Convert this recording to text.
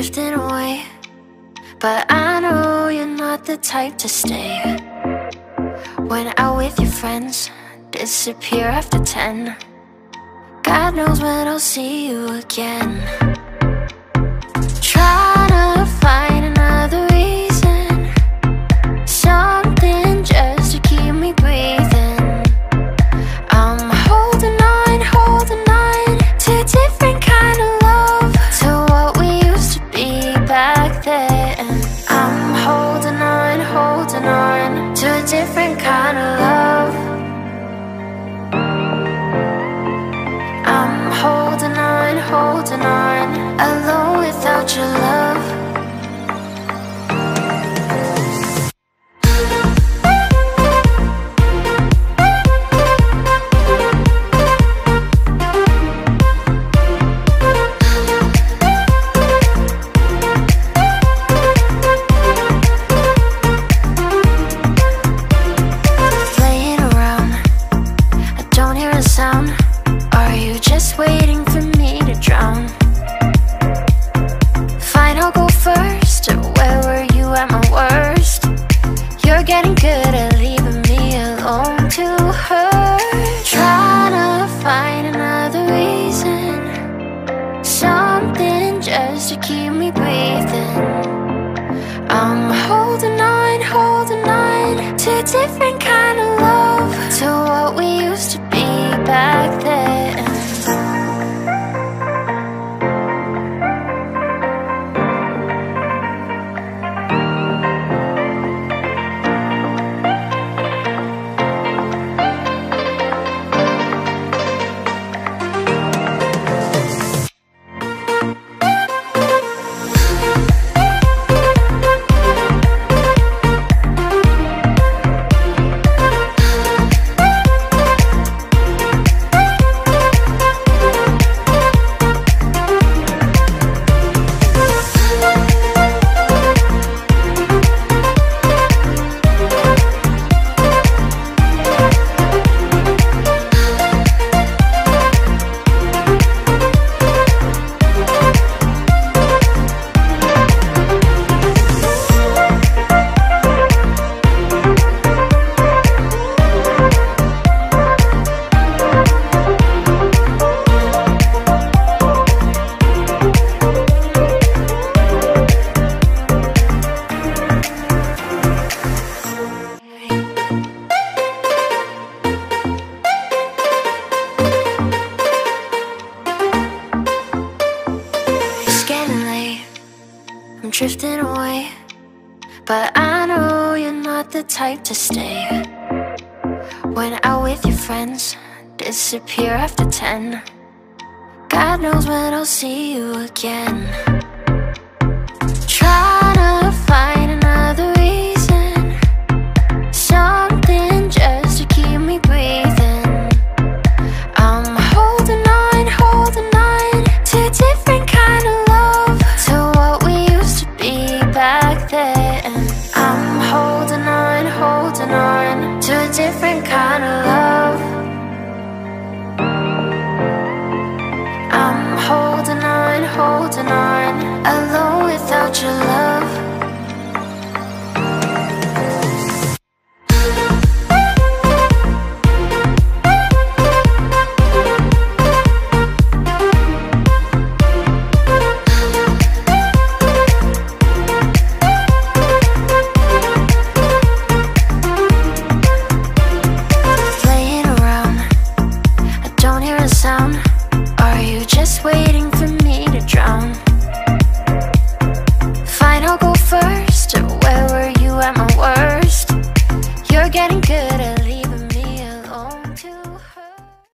drifting away, but I know you're not the type to stay. When out with your friends, disappear after 10. God knows when I'll see you again. Trying to find another reason, something just to keep me breathing. I'm holding on to a different kind of love, to what we used to be back then. I'm holding on to a different kind of love. I'm holding on, alone without your love. Playing around, I don't hear a sound. Are you just waiting for me to drown? Fine, I'll go first. Where were you at my worst? You're getting good at leaving me alone to hurt. Trying to find another reason, something just to keep me breathing. I'm holding on to a different kind of love, to what we used to be back then. I'm drifting away, but I know you're not the type to stay. When out with your friends, disappear after 10. God knows when I'll see you again. Trying to find another reason, something just to keep me breathing. I'm holding on to a different kind of love, to what we used to be back then. I'm holding on to a different kind of love.